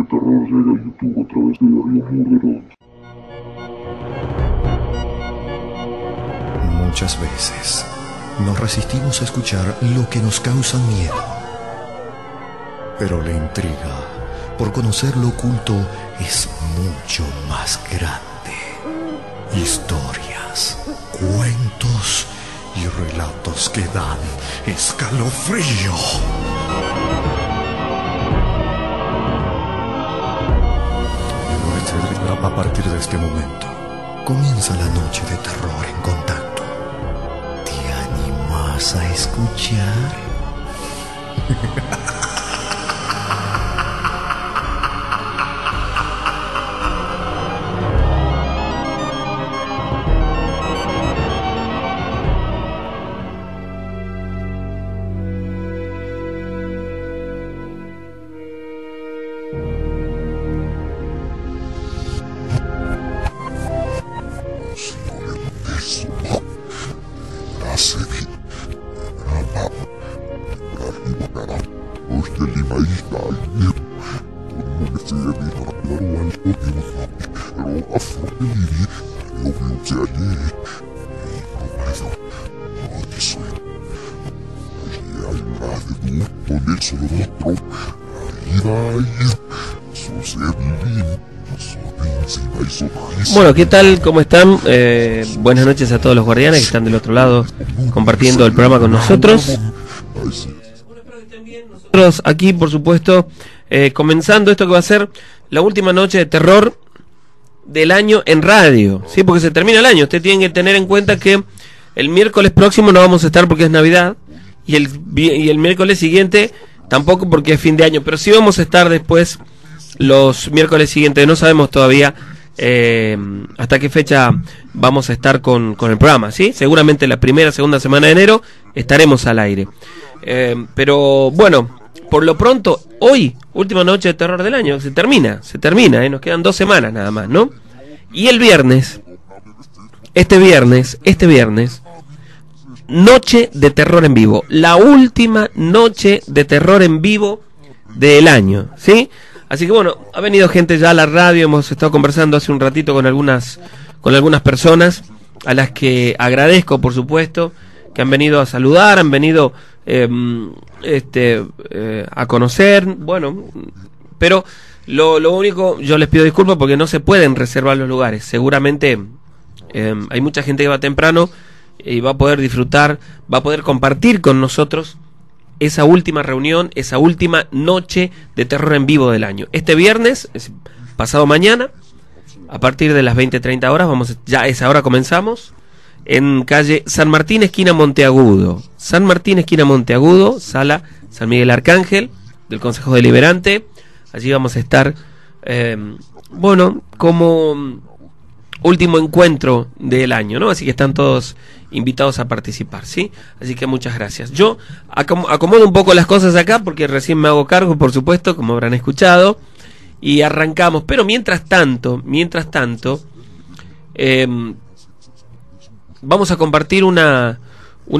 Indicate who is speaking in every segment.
Speaker 1: terror llega a YouTube a través de Darío Murderón.
Speaker 2: Muchas veces nos resistimos a escuchar lo que nos causa miedo. Pero la intriga por conocer lo oculto es mucho más grande. Historias, cuentos y relatos que dan escalofrío. A partir de este momento comienza la noche de terror en Contacto. ¿Te animas a escuchar?
Speaker 3: Bueno, ¿qué tal? ¿Cómo están? Buenas noches a todos los guardianes que están del otro lado compartiendo el programa con nosotros. Nosotros aquí, por supuesto, comenzando esto que va a ser la última noche de terror del año en radio, ¿sí? Porque se termina el año. Usted tiene que tener en cuenta que el miércoles próximo no vamos a estar porque es Navidad, y el miércoles siguiente tampoco porque es fin de año, pero sí vamos a estar después los miércoles siguientes. No sabemos todavía hasta qué fecha vamos a estar con el programa, ¿sí? Seguramente la primera, segunda semana de enero estaremos al aire. Pero bueno, por lo pronto, hoy, última noche de terror del año, se termina, nos quedan 2 semanas nada más, ¿no? Y el viernes, este viernes, noche de terror en vivo, la última noche de terror en vivo del año, ¿sí? Así que bueno, ha venido gente ya a la radio, hemos estado conversando hace un ratito con algunas personas a las que agradezco, por supuesto, que han venido a saludar, han venido a conocer, bueno, pero lo único, yo les pido disculpas porque no se pueden reservar los lugares. Seguramente hay mucha gente que va temprano y va a poder disfrutar, va a poder compartir con nosotros esa última reunión, esa última noche de terror en vivo del año. Este viernes, pasado mañana, a partir de las 20:30 horas, ya a esa hora comenzamos, en calle San Martín, esquina Monteagudo. San Martín, esquina Monteagudo, sala San Miguel Arcángel, del Consejo Deliberante. Allí vamos a estar, como último encuentro del año, ¿no? Así que están todos invitados a participar, ¿sí? Así que muchas gracias. Yo acomodo un poco las cosas acá porque recién me hago cargo, por supuesto, como habrán escuchado, y arrancamos. Pero mientras tanto, vamos a compartir una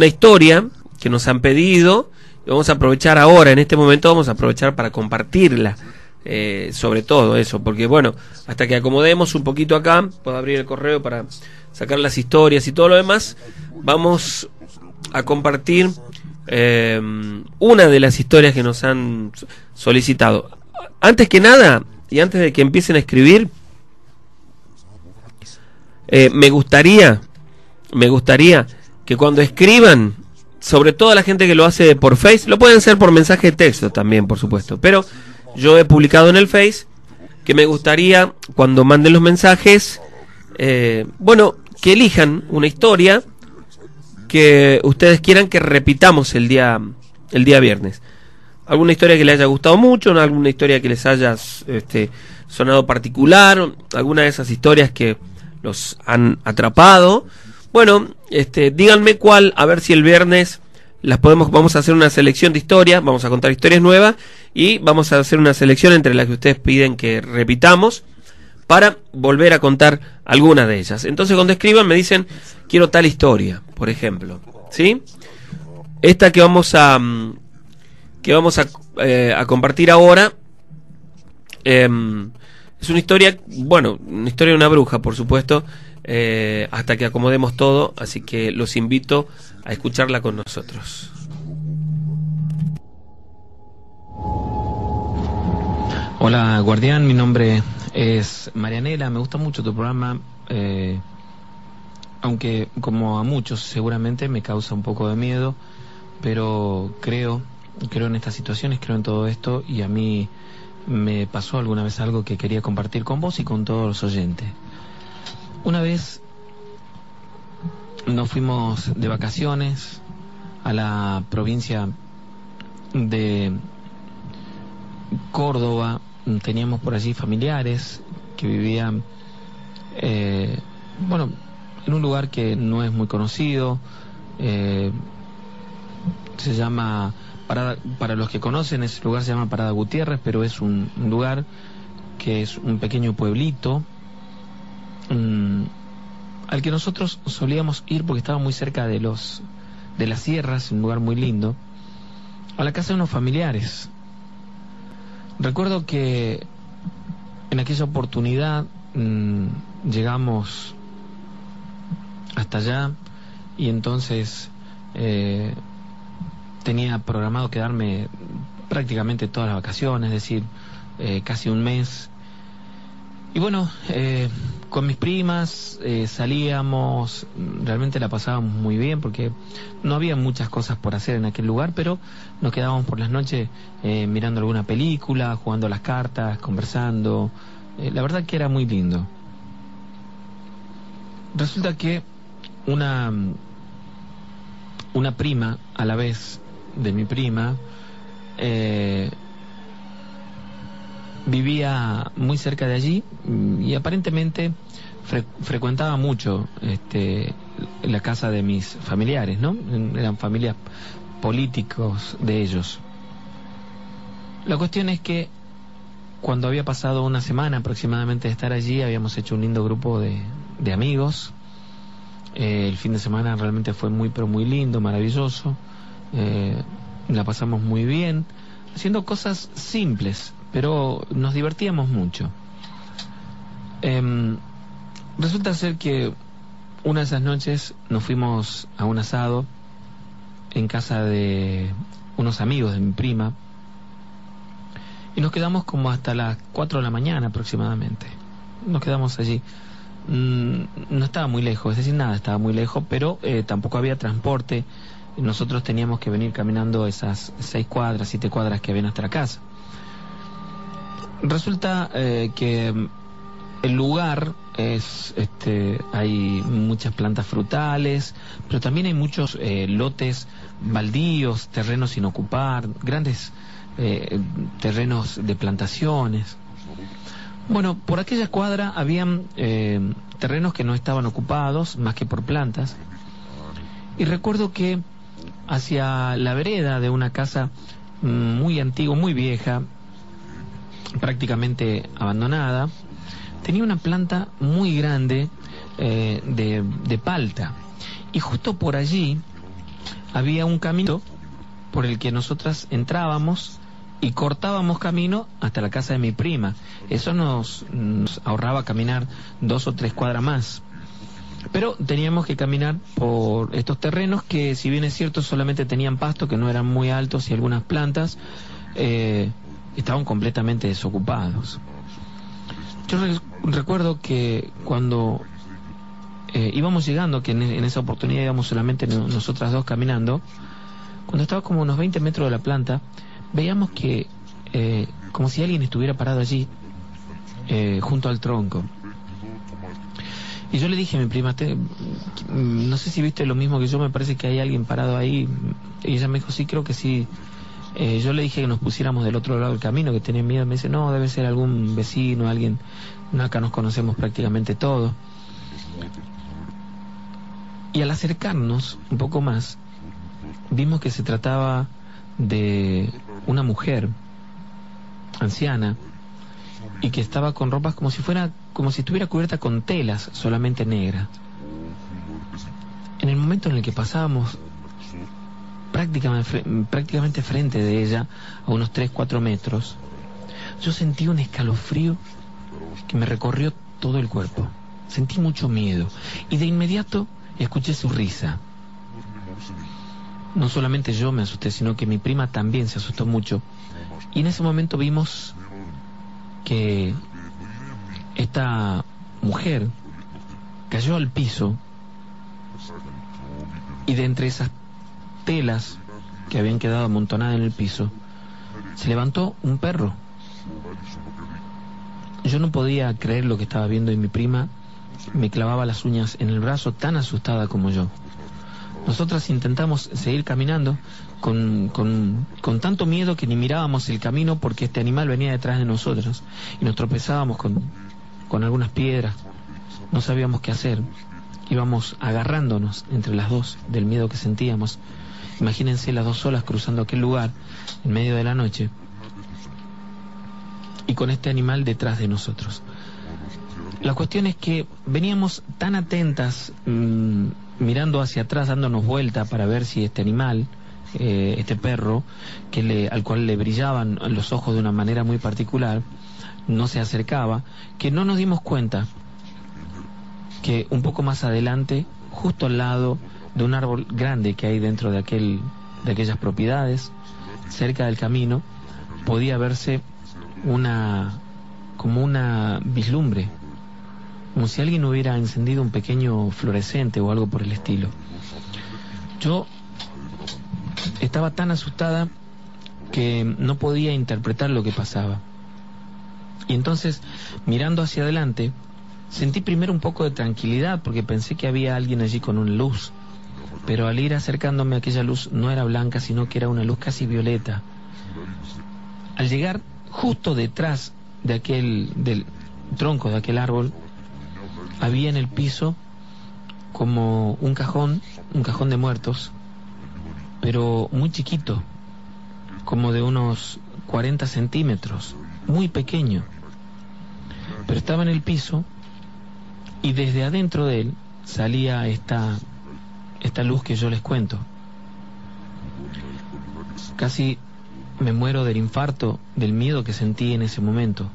Speaker 3: historia que nos han pedido y vamos a aprovechar ahora, en este momento vamos a aprovechar para compartirla. Sobre todo eso, porque bueno, hasta que acomodemos un poquito acá, puedo abrir el correo para sacar las historias y todo lo demás, vamos a compartir una de las historias que nos han solicitado. Antes que nada, y antes de que empiecen a escribir, me gustaría que cuando escriban, sobre todo la gente que lo hace por Face, lo pueden hacer por mensaje de texto también, por supuesto, pero yo he publicado en el Face que me gustaría, cuando manden los mensajes, que elijan una historia que ustedes quieran que repitamos el día viernes. Alguna historia que les haya gustado mucho, alguna historia que les haya sonado particular, alguna de esas historias que los han atrapado. Bueno, díganme cuál, a ver si el viernes vamos a hacer una selección de historias, vamos a contar historias nuevas y vamos a hacer una selección entre las que ustedes piden que repitamos para volver a contar alguna de ellas. Entonces cuando escriban me dicen, quiero tal historia, por ejemplo, ¿sí? Esta que vamos a compartir ahora Es una historia, bueno, una historia de una bruja, por supuesto, hasta que acomodemos todo, así que los invito a escucharla con nosotros.
Speaker 4: Hola Guardián, mi nombre es Marianela, me gusta mucho tu programa, aunque como a muchos seguramente me causa un poco de miedo, pero creo en estas situaciones, creo en todo esto, y a mí me pasó alguna vez algo que quería compartir con vos y con todos los oyentes. Una vez nos fuimos de vacaciones a la provincia de Córdoba. Teníamos por allí familiares que vivían, bueno, en un lugar que no es muy conocido, se llama, para los que conocen, ese lugar se llama Parada Gutiérrez, pero es un lugar que es un pequeño pueblito, al que nosotros solíamos ir porque estaba muy cerca de las sierras, un lugar muy lindo, a la casa de unos familiares. Recuerdo que en aquella oportunidad llegamos hasta allá y entonces tenía programado quedarme prácticamente todas las vacaciones, es decir, casi un mes. Y bueno, con mis primas salíamos, realmente la pasábamos muy bien porque no había muchas cosas por hacer en aquel lugar, pero nos quedábamos por las noches mirando alguna película, jugando a las cartas, conversando. La verdad que era muy lindo. Resulta que una prima, a la vez de mi prima, vivía muy cerca de allí y aparentemente frecuentaba mucho la casa de mis familiares, ¿no? Eran familias políticos de ellos. La cuestión es que cuando había pasado una semana aproximadamente de estar allí, habíamos hecho un lindo grupo de amigos. El fin de semana realmente fue muy, pero muy lindo, maravilloso. La pasamos muy bien, haciendo cosas simples, pero nos divertíamos mucho. Resulta ser que una de esas noches nos fuimos a un asado en casa de unos amigos de mi prima y nos quedamos como hasta las 4 de la mañana aproximadamente. Nos quedamos allí. No estaba muy lejos, es decir, nada estaba muy lejos, pero tampoco había transporte. Nosotros teníamos que venir caminando esas 6 cuadras, 7 cuadras que habían hasta la casa. Resulta que el lugar es, hay muchas plantas frutales, pero también hay muchos lotes baldíos, terrenos sin ocupar, grandes terrenos de plantaciones. Bueno, por aquella cuadra habían terrenos que no estaban ocupados más que por plantas. Y recuerdo que hacia la vereda de una casa muy antigua, muy vieja, prácticamente abandonada, tenía una planta muy grande de palta. Y justo por allí había un camino por el que nosotras entrábamos y cortábamos camino hasta la casa de mi prima. Eso nos ahorraba caminar 2 o 3 cuadras más. Pero teníamos que caminar por estos terrenos que, si bien es cierto, solamente tenían pasto, que no eran muy altos, y algunas plantas, estaban completamente desocupados. Yo recuerdo que cuando íbamos llegando, que en esa oportunidad íbamos solamente nosotras dos caminando, cuando estaba como unos 20 metros de la planta, veíamos que como si alguien estuviera parado allí junto al tronco. Y yo le dije a mi prima, no sé si viste lo mismo que yo, me parece que hay alguien parado ahí. Y ella me dijo, sí, creo que sí. Yo le dije que nos pusiéramos del otro lado del camino, que tenía miedo. Me dice, no, debe ser algún vecino, alguien. No, acá nos conocemos prácticamente todos. Y al acercarnos un poco más, vimos que se trataba de una mujer anciana y que estaba con ropas como si estuviera cubierta con telas solamente negras. En el momento en el que pasábamos prácticamente frente de ella, a unos 3-4 metros, yo sentí un escalofrío que me recorrió todo el cuerpo. Sentí mucho miedo y de inmediato escuché su risa. No solamente yo me asusté, sino que mi prima también se asustó mucho. Y en ese momento vimos que esta mujer cayó al piso y de entre esas telas que habían quedado amontonadas en el piso se levantó un perro. Yo no podía creer lo que estaba viendo y mi prima me clavaba las uñas en el brazo, tan asustada como yo. Nosotras intentamos seguir caminando con tanto miedo que ni mirábamos el camino porque este animal venía detrás de nosotros y nos tropezábamos con algunas piedras. No sabíamos qué hacer. Íbamos agarrándonos entre las dos del miedo que sentíamos. Imagínense las dos solas cruzando aquel lugar en medio de la noche y con este animal detrás de nosotros. La cuestión es que veníamos tan atentas, mirando hacia atrás, dándonos vuelta para ver si este animal, este perro, al cual le brillaban los ojos de una manera muy particular, no se acercaba, que no nos dimos cuenta que un poco más adelante, justo al lado de un árbol grande que hay dentro de aquellas propiedades, cerca del camino, podía verse como una vislumbre, como si alguien hubiera encendido un pequeño fluorescente o algo por el estilo. Yo estaba tan asustada que no podía interpretar lo que pasaba. Y entonces, mirando hacia adelante, sentí primero un poco de tranquilidad porque pensé que había alguien allí con una luz. Pero al ir acercándome, aquella luz no era blanca, sino que era una luz casi violeta. Al llegar justo detrás del tronco de aquel árbol, había en el piso como un cajón de muertos, pero muy chiquito, como de unos 40 centímetros, muy pequeño. Pero estaba en el piso y desde adentro de él salía esta luz que yo les cuento. Casi me muero del infarto, del miedo que sentí en ese momento.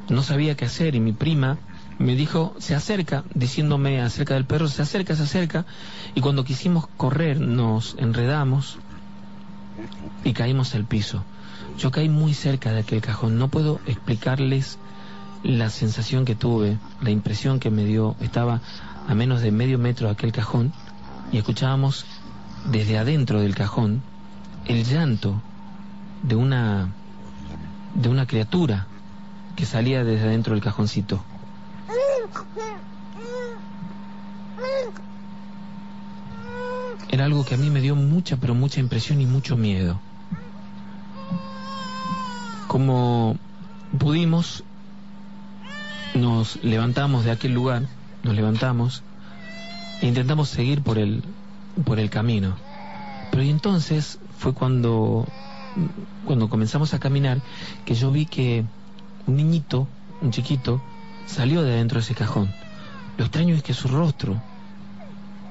Speaker 4: No sabía qué hacer y mi prima me dijo, se acerca, diciéndome acerca del perro, se acerca, y cuando quisimos correr nos enredamos y caímos al piso. Yo caí muy cerca de aquel cajón, no puedo explicarles la sensación que tuve, la impresión que me dio. Estaba a menos de medio metro de aquel cajón y escuchábamos desde adentro del cajón el llanto de una criatura que salía desde adentro del cajoncito. Era algo que a mí me dio mucha, pero mucha impresión y mucho miedo. Como pudimos, nos levantamos de aquel lugar, e intentamos seguir por el camino. Pero y entonces fue cuando comenzamos a caminar que yo vi que un chiquito, salió de adentro de ese cajón. Lo extraño es que su rostro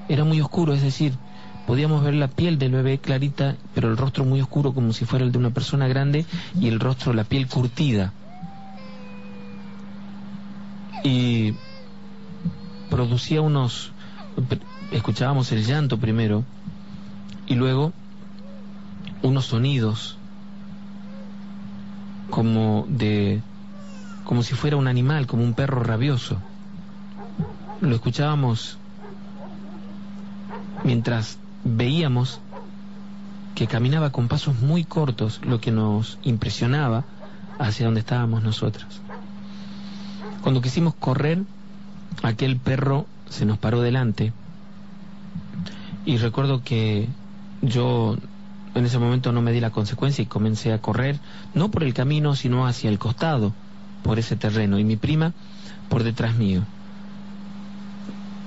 Speaker 4: era muy oscuro, es decir, podíamos ver la piel del bebé clarita, pero el rostro muy oscuro, como si fuera el de una persona grande, y el rostro, la piel curtida. Y producía escuchábamos el llanto primero, y luego unos sonidos como si fuera un animal, como un perro rabioso. Lo escuchábamos mientras veíamos que caminaba con pasos muy cortos, lo que nos impresionaba hacia donde estábamos nosotras. Cuando quisimos correr, aquel perro se nos paró delante y recuerdo que yo en ese momento no me di la consecuencia y comencé a correr, no por el camino, sino hacia el costado, por ese terreno, y mi prima por detrás mío.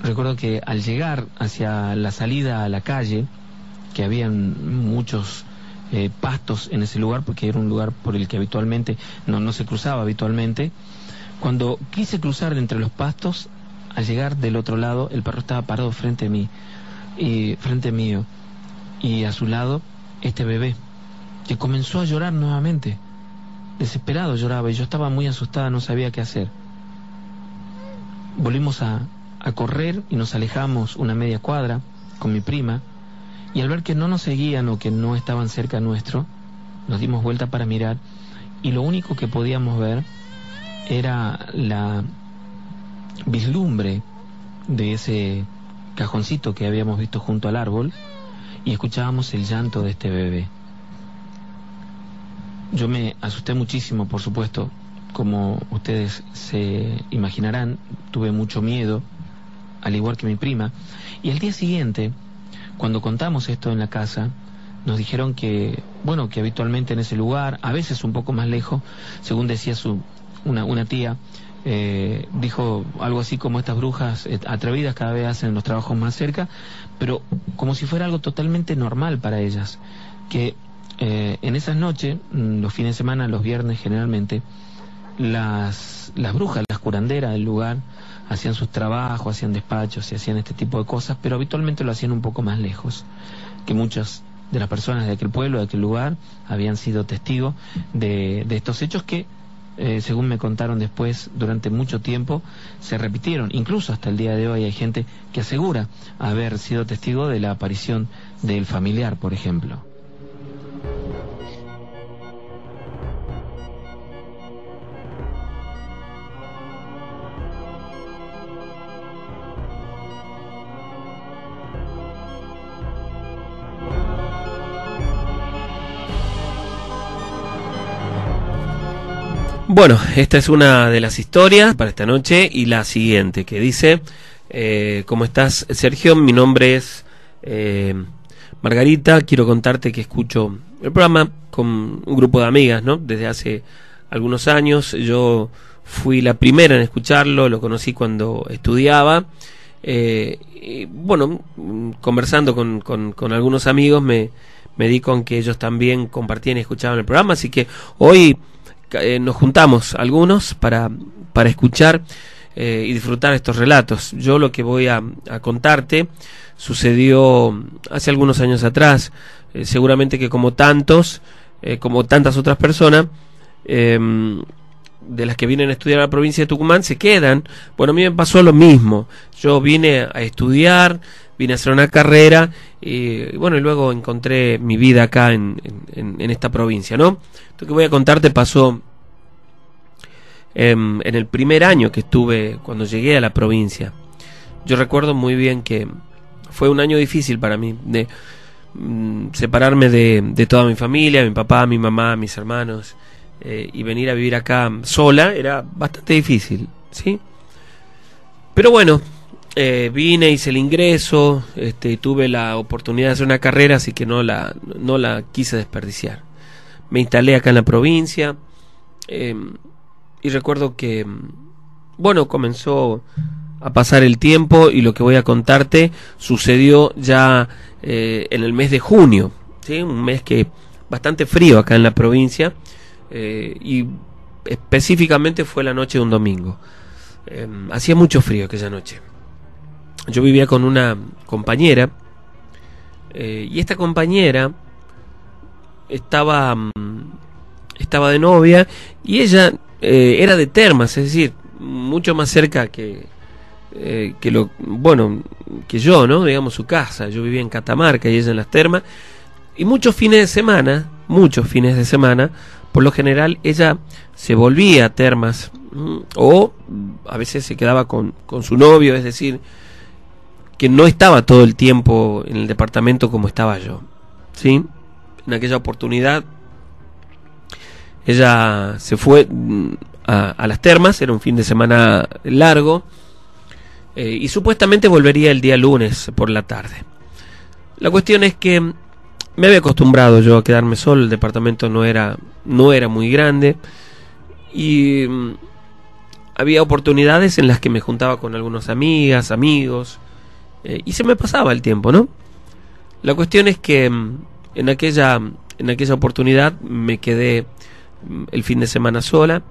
Speaker 4: Recuerdo que al llegar hacia la salida a la calle, que habían muchos pastos en ese lugar, porque era un lugar por el que habitualmente no se cruzaba habitualmente, cuando quise cruzar entre los pastos, al llegar del otro lado, el perro estaba parado frente mío, y a su lado este bebé, que comenzó a llorar nuevamente. desesperado lloraba y yo estaba muy asustada, no sabía qué hacer. Volvimos a correr y nos alejamos una media cuadra con mi prima, y al ver que no nos seguían o que no estaban cerca nuestro, nos dimos vuelta para mirar, y lo único que podíamos ver era la vislumbre de ese cajoncito que habíamos visto junto al árbol, y escuchábamos el llanto de este bebé. Yo me asusté muchísimo, por supuesto, como ustedes se imaginarán, tuve mucho miedo, al igual que mi prima, y el día siguiente, cuando contamos esto en la casa, nos dijeron que, bueno, que habitualmente en ese lugar, a veces un poco más lejos, según decía una tía, dijo algo así como estas brujas atrevidas cada vez hacen los trabajos más cerca, pero como si fuera algo totalmente normal para ellas, que en esas noches, los fines de semana, los viernes generalmente, las brujas, las curanderas del lugar, hacían sus trabajos, hacían despachos y hacían este tipo de cosas, pero habitualmente lo hacían un poco más lejos, que muchas de las personas de aquel pueblo, de aquel lugar, habían sido testigos de estos hechos que, según me contaron después, durante mucho tiempo se repitieron. Incluso hasta el día de hoy hay gente que asegura haber sido testigo de la aparición del familiar, por ejemplo.
Speaker 3: Bueno, esta es una de las historias para esta noche, y la siguiente que dice: ¿cómo estás, Sergio? Mi nombre es Margarita. Quiero contarte que escucho el programa con un grupo de amigas, ¿no? Desde hace algunos años. Yo fui la primera en escucharlo, lo conocí cuando estudiaba. Y bueno, conversando con algunos amigos me di con que ellos también compartían y escuchaban el programa, así que hoy nos juntamos algunos para escuchar y disfrutar estos relatos. Yo lo que voy a contarte sucedió hace algunos años atrás, seguramente que como tantas otras personas de las que vienen a estudiar a la provincia de Tucumán se quedan. Bueno, a mí me pasó lo mismo. Yo vine a estudiar, vine a hacer una carrera y bueno, y luego encontré mi vida acá en esta provincia, ¿no? Esto que voy a contarte pasó en el primer año que estuve, cuando llegué a la provincia. Yo recuerdo muy bien que fue un año difícil para mí, de separarme de toda mi familia, mi papá, mi mamá, mis hermanos, y venir a vivir acá sola era bastante difícil, ¿sí? Pero bueno, vine, hice el ingreso, tuve la oportunidad de hacer una carrera, así que no la quise desperdiciar. Me instalé acá en la provincia, y recuerdo que, bueno, comenzó a pasar el tiempo, y lo que voy a contarte sucedió ya en el mes de junio, ¿sí? Un mes que bastante frío acá en la provincia, y específicamente fue la noche de un domingo. Hacía mucho frío aquella noche. Yo vivía con una compañera, y esta compañera estaba de novia, y ella era de Termas, es decir, mucho más cerca que yo, ¿no? Digamos, su casa. Yo vivía en Catamarca y ella en Las Termas, y muchos fines de semana, por lo general ella se volvía a Termas, o a veces se quedaba con su novio, es decir, que no estaba todo el tiempo en el departamento como estaba yo, ¿sí? En aquella oportunidad ella se fue a Las Termas, era un fin de semana largo, y supuestamente volvería el día lunes por la tarde. La cuestión es que me había acostumbrado yo a quedarme solo, el departamento no era muy grande, y había oportunidades en las que me juntaba con algunas amigas, amigos, y se me pasaba el tiempo, ¿no? La cuestión es que en aquella oportunidad me quedé el fin de semana sola,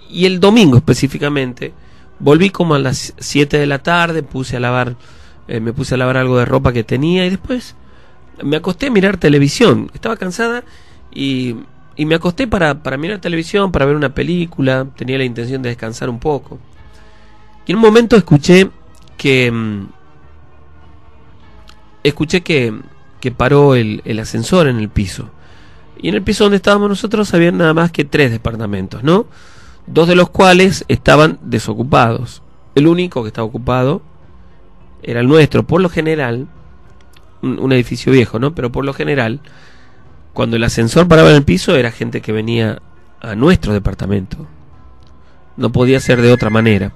Speaker 3: y el domingo específicamente volví como a las 7 de la tarde, me puse a lavar algo de ropa que tenía, y después me acosté a mirar televisión. Estaba cansada y y me acosté para mirar televisión, para ver una película. Tenía la intención de descansar un poco. Y en un momento escuché que paró el ascensor en el piso. Y en el piso donde estábamos nosotros había nada más que 3 departamentos, ¿no? 2 de los cuales estaban desocupados. El único que estaba ocupado era el nuestro. Por lo general, un edificio viejo, ¿no? Pero por lo general, cuando el ascensor paraba en el piso, era gente que venía a nuestro departamento. No podía ser de otra manera.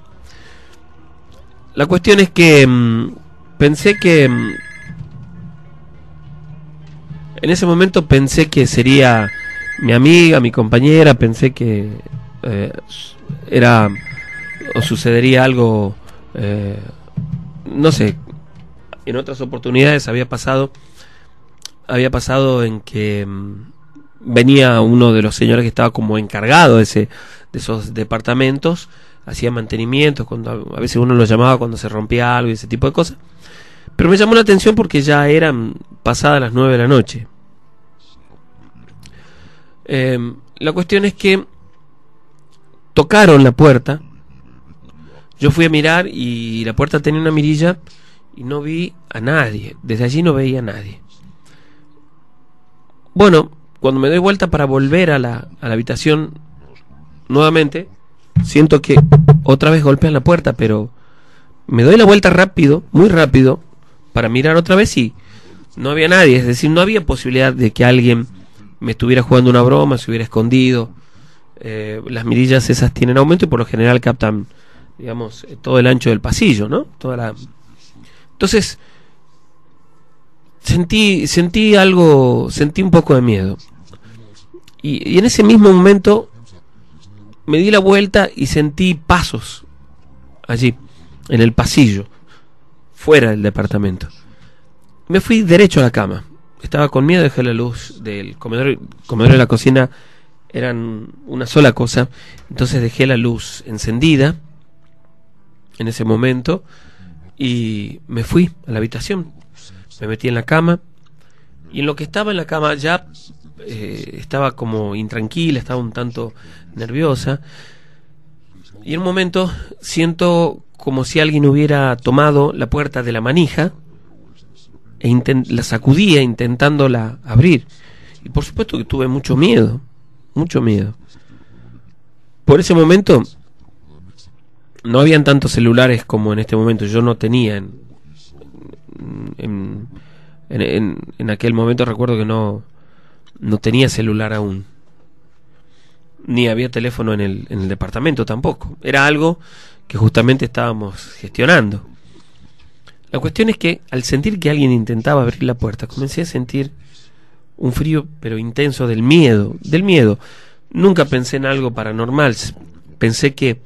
Speaker 3: La cuestión es que pensé que... en ese momento pensé que sería mi amiga, mi compañera. Pensé que era o sucedería algo, no sé. En otras oportunidades había pasado en que venía uno de los señores que estaba como encargado de esos departamentos, hacía mantenimientos, cuando a veces uno lo llamaba cuando se rompía algo y ese tipo de cosas. Pero me llamó la atención porque ya eran pasadas las 9 de la noche. La cuestión es que tocaron la puerta. Yo fui a mirar y la puerta tenía una mirilla y no vi a nadie. Desde allí no veía a nadie. Bueno, cuando me doy vuelta para volver a la habitación nuevamente, siento que otra vez golpean la puerta, pero me doy la vuelta rápido, muy rápido, para mirar otra vez y no había nadie. Es decir, no había posibilidad de que alguien me estuviera jugando una broma, se hubiera escondido. Las mirillas esas tienen aumento y por lo general captan, digamos, todo el ancho del pasillo, ¿no? Entonces sentí algo, sentí un poco de miedo. Y en ese mismo momento me di la vuelta y sentí pasos allí, en el pasillo, fuera del departamento. Me fui derecho a la cama. Estaba con miedo, dejé la luz del comedor y la cocina eran una sola cosa. Entonces dejé la luz encendida en ese momento y me fui a la habitación. Me metí en la cama y en lo que estaba en la cama ya estaba como intranquila, estaba un tanto nerviosa. Y en un momento siento como si alguien hubiera tomado la puerta de la manija e la sacudía intentándola abrir. Y por supuesto que tuve mucho miedo. Por ese momento no habían tantos celulares como en este momento. Yo no tenía en aquel momento, recuerdo que no tenía celular aún, ni había teléfono en el departamento tampoco. Era algo que justamente estábamos gestionando. La cuestión es que al sentir que alguien intentaba abrir la puerta, comencé a sentir un frío pero intenso del miedo. Nunca pensé en algo paranormal. Pensé que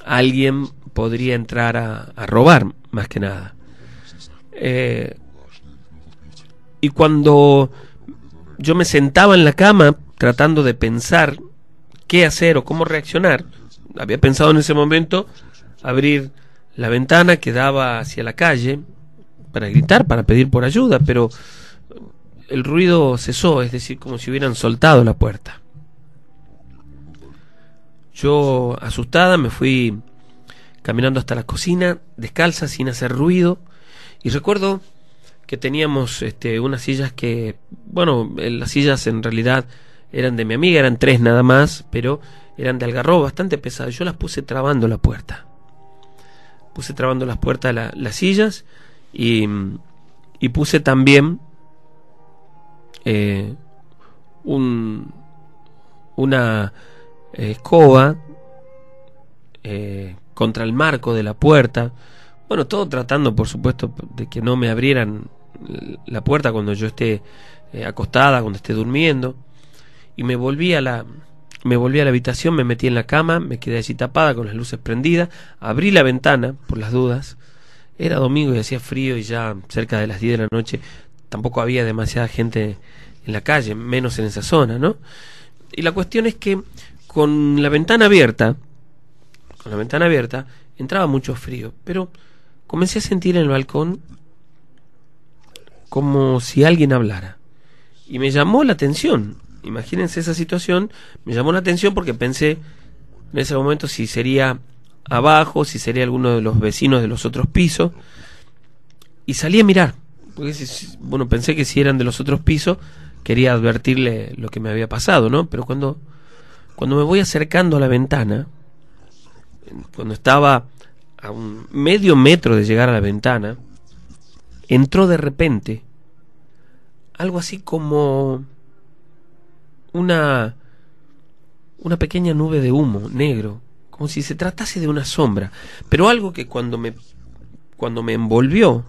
Speaker 3: alguien podría entrar a robar, más que nada. Y cuando yo me sentaba en la cama tratando de pensar qué hacer o cómo reaccionar, había pensado en ese momento abrir la ventana que daba hacia la calle para gritar, para pedir por ayuda, pero el ruido cesó, es decir, como si hubieran soltado la puerta. Yo, asustada, me fui caminando hasta la cocina, descalza, sin hacer ruido, y recuerdo que teníamos unas sillas que, bueno, las sillas en realidad eran de mi amiga, eran 3 nada más, pero eran de algarrobo, bastante pesadas. Yo las puse trabando la puerta. Puse trabando las puertas las sillas y puse también una escoba contra el marco de la puerta. Bueno, todo tratando, por supuesto, de que no me abrieran la puerta cuando yo esté acostada, cuando esté durmiendo. Y me volví a la habitación, me metí en la cama, me quedé allí tapada con las luces prendidas, abrí la ventana por las dudas. Era domingo y hacía frío y ya cerca de las 10 de la noche tampoco había demasiada gente en la calle, menos en esa zona, ¿no? Y la cuestión es que con la ventana abierta entraba mucho frío, pero comencé a sentir en el balcón como si alguien hablara. Y me llamó la atención. imagínense esa situación. Me llamó la atención porque pensé en ese momento si sería abajo, si sería alguno de los vecinos de los otros pisos, y salí a mirar, porque bueno, pensé que si eran de los otros pisos quería advertirle lo que me había pasado, ¿no? Pero cuando me voy acercando a la ventana, cuando estaba a un medio metro de llegar a la ventana, entró de repente algo así como una pequeña nube de humo negro, como si se tratase de una sombra, pero algo que cuando me envolvió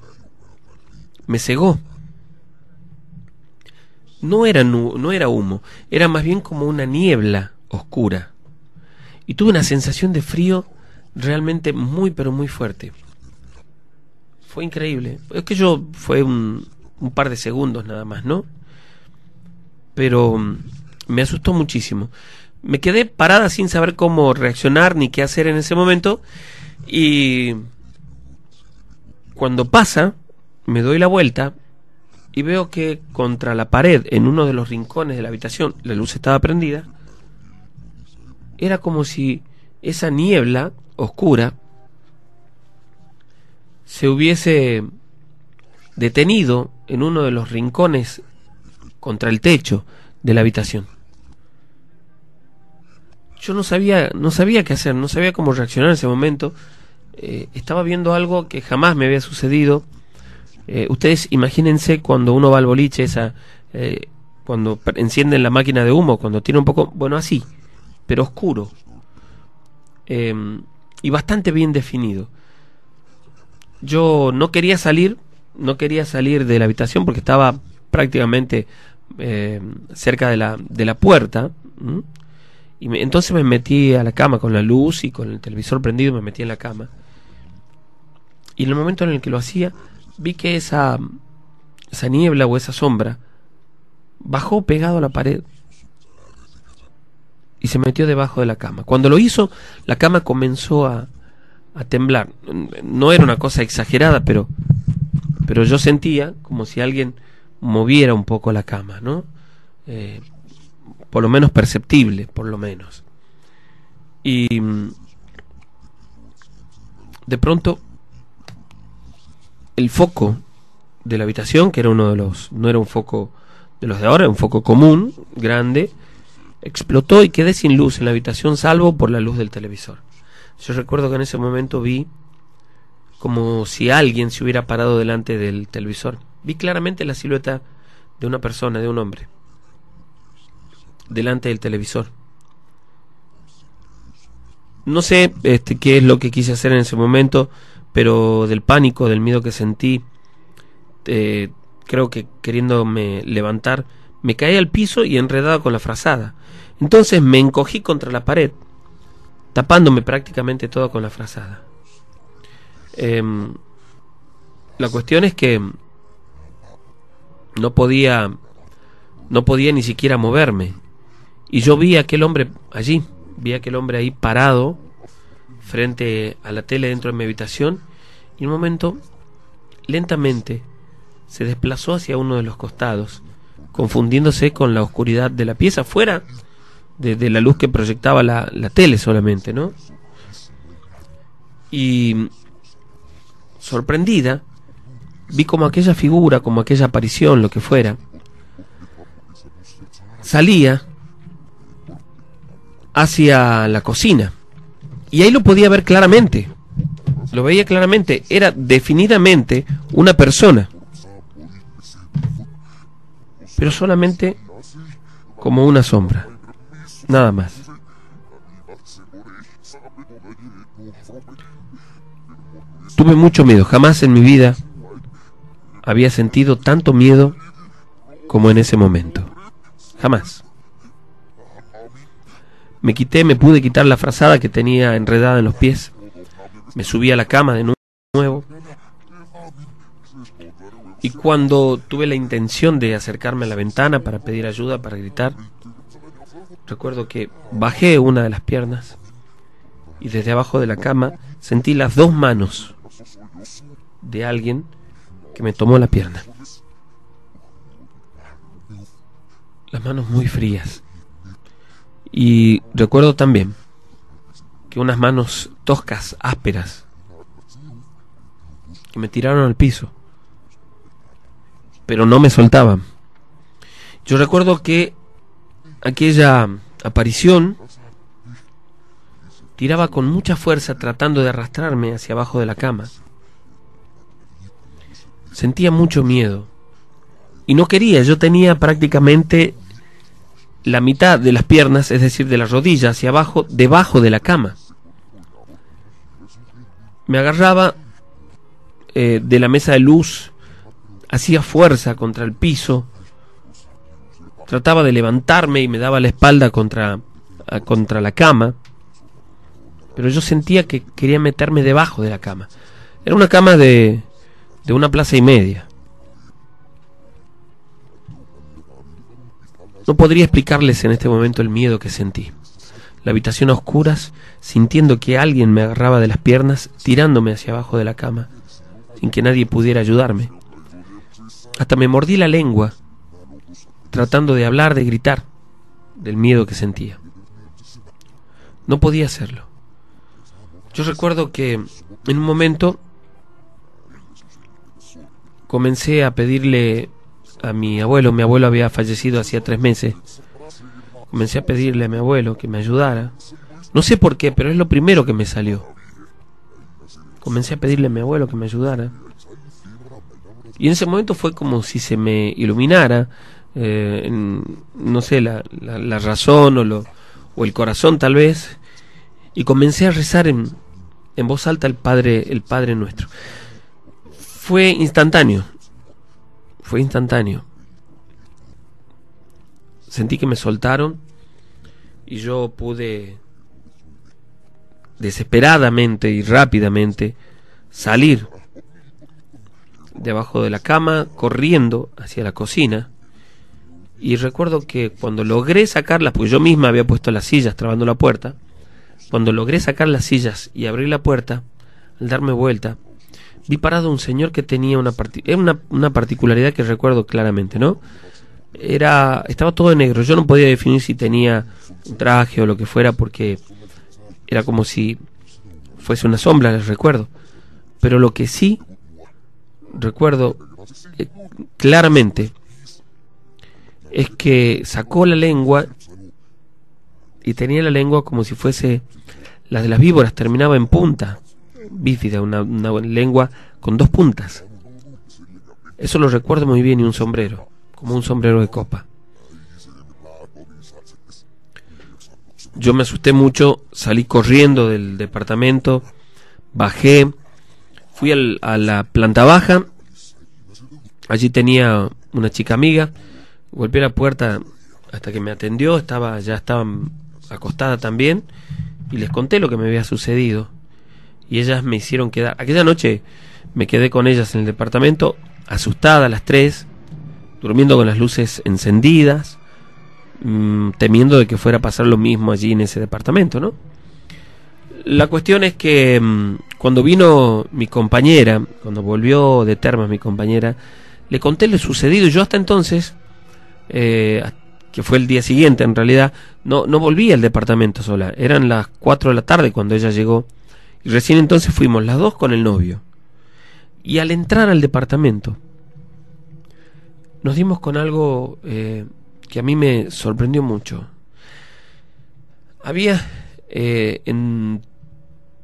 Speaker 3: me cegó. No era humo, era más bien como una niebla oscura, y tuve una sensación de frío realmente muy pero muy fuerte. Fue increíble. Es que fue un par de segundos nada más, ¿no? Pero me asustó muchísimo. Me quedé parada sin saber cómo reaccionar ni qué hacer en ese momento, y cuando pasa me doy la vuelta y veo que contra la pared, en uno de los rincones de la habitación, la luz estaba prendida. Era como si esa niebla oscura se hubiese detenido en uno de los rincones contra el techo de la habitación. Yo no sabía qué hacer, no sabía cómo reaccionar en ese momento. Estaba viendo algo que jamás me había sucedido. Ustedes imagínense cuando uno va al boliche, cuando encienden la máquina de humo, cuando tiene un poco, bueno, así, pero oscuro, y bastante bien definido. Yo no quería salir de la habitación porque estaba prácticamente cerca de la puerta. Entonces me metí a la cama con la luz y con el televisor prendido. Me metí en la cama, y en el momento en el que lo hacía vi que esa niebla o esa sombra bajó pegado a la pared y se metió debajo de la cama. Cuando lo hizo, la cama comenzó a temblar. No era una cosa exagerada, pero yo sentía como si alguien moviera un poco la cama, ¿no? Por lo menos perceptible, por lo menos. Y de pronto el foco de la habitación, que era no era un foco de los de ahora, era un foco común, grande, explotó y quedé sin luz en la habitación, salvo por la luz del televisor. Yo recuerdo que en ese momento vi como si alguien se hubiera parado delante del televisor. Vi claramente la silueta de una persona, de un hombre, delante del televisor. No sé qué es lo que quise hacer en ese momento, pero del pánico, del miedo que sentí, creo que queriéndome levantar, me caí al piso y enredado con la frazada. Entonces me encogí contra la pared, tapándome prácticamente todo con la frazada. La cuestión es que no podía ni siquiera moverme, y yo vi a aquel hombre allí, ahí parado frente a la tele dentro de mi habitación, y en un momento lentamente se desplazó hacia uno de los costados, confundiéndose con la oscuridad de la pieza, fuera de la luz que proyectaba la tele solamente, ¿no? Y sorprendida vi como aquella figura, como aquella aparición, lo que fuera, salía hacia la cocina, y ahí lo podía ver claramente. Lo veía claramente, era definidamente una persona, pero solamente como una sombra, nada más. Tuve mucho miedo, jamás en mi vida había sentido tanto miedo como en ese momento, jamás. Me pude quitar la frazada que tenía enredada en los pies, me subí a la cama de nuevo, y cuando tuve la intención de acercarme a la ventana para pedir ayuda, para gritar, recuerdo que bajé una de las piernas y desde abajo de la cama sentí las dos manos de alguien que me tomó la pierna. las manos muy frías. Y recuerdo también que unas manos toscas, ásperas, que me tiraron al piso, pero no me soltaban. Yo recuerdo que aquella aparición tiraba con mucha fuerza tratando de arrastrarme hacia abajo de la cama. Sentía mucho miedo y no quería. Yo tenía prácticamente la mitad de las piernas, es decir, de las rodillas hacia abajo, debajo de la cama. Me agarraba de la mesa de luz, hacía fuerza contra el piso, trataba de levantarme y me daba la espalda contra la cama, pero yo sentía que quería meterme debajo de la cama. Era una cama de una plaza y media. No podría explicarles en este momento el miedo que sentí. La habitación a oscuras, sintiendo que alguien me agarraba de las piernas, tirándome hacia abajo de la cama, sin que nadie pudiera ayudarme. Hasta me mordí la lengua, tratando de hablar, de gritar, del miedo que sentía. No podía hacerlo. Yo recuerdo que en un momento comencé a pedirle a mi abuelo había fallecido hacía 3 meses, comencé a pedirle a mi abuelo que me ayudara. No sé por qué, pero es lo primero que me salió. Comencé a pedirle a mi abuelo que me ayudara. Y en ese momento fue como si se me iluminara, no sé, la razón o el corazón tal vez, y comencé a rezar en voz alta el Padre Nuestro. Fue instantáneo. Sentí que me soltaron y yo pude desesperadamente y rápidamente salir debajo de la cama, corriendo hacia la cocina. Y recuerdo que cuando logré sacarlas, pues yo misma había puesto las sillas trabando la puerta, cuando logré sacar las sillas y abrir la puerta, al darme vuelta, vi parado un señor que tenía una particularidad que recuerdo claramente, ¿no? Estaba todo de negro. Yo no podía definir si tenía un traje o lo que fuera, porque era como si fuese una sombra, les recuerdo. Pero lo que sí recuerdo claramente es que sacó la lengua y tenía la lengua como si fuese la de las víboras, terminaba en punta, bífida, una lengua con 2 puntas. Eso lo recuerdo muy bien, y un sombrero, como un sombrero de copa. Yo me asusté mucho, salí corriendo del departamento, bajé, fui a la planta baja. Allí tenía una chica amiga, golpeé la puerta hasta que me atendió, ya estaba acostada también, y les conté lo que me había sucedido. Y ellas me hicieron quedar. Aquella noche me quedé con ellas en el departamento, asustada, a las 3, durmiendo con las luces encendidas, temiendo de que fuera a pasar lo mismo allí en ese departamento, ¿no? La cuestión es que cuando vino mi compañera, cuando volvió de Termas mi compañera, le conté lo sucedido. Yo hasta entonces, que fue el día siguiente en realidad, no volví al departamento sola. Eran las 4 de la tarde cuando ella llegó, y recién entonces fuimos las 2 con el novio. Y al entrar al departamento nos dimos con algo que a mí me sorprendió mucho. Había en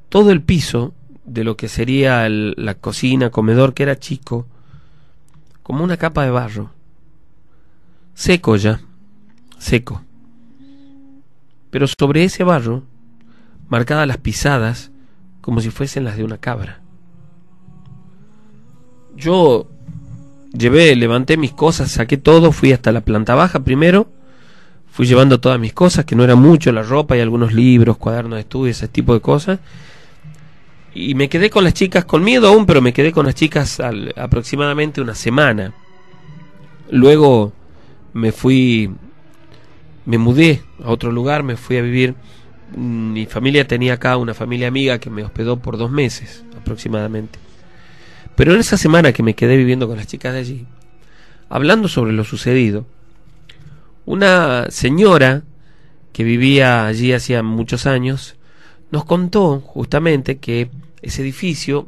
Speaker 3: todo el piso de lo que sería la cocina, comedor, que era chico, como una capa de barro, seco ya, seco. Pero sobre ese barro, marcadas las pisadas, como si fuesen las de una cabra. Yo levanté mis cosas, saqué todo, fui hasta la planta baja primero, fui llevando todas mis cosas, que no era mucho, la ropa y algunos libros, cuadernos de estudio, ese tipo de cosas, y me quedé con las chicas, con miedo aún, pero me quedé con las chicas aproximadamente una semana. Luego me mudé a otro lugar, me fui a vivir. Mi familia tenía acá una familia amiga que me hospedó por 2 meses aproximadamente. Pero en esa semana que me quedé viviendo con las chicas de allí, hablando sobre lo sucedido, Una señora que vivía allí hacía muchos años nos contó justamente que ese edificio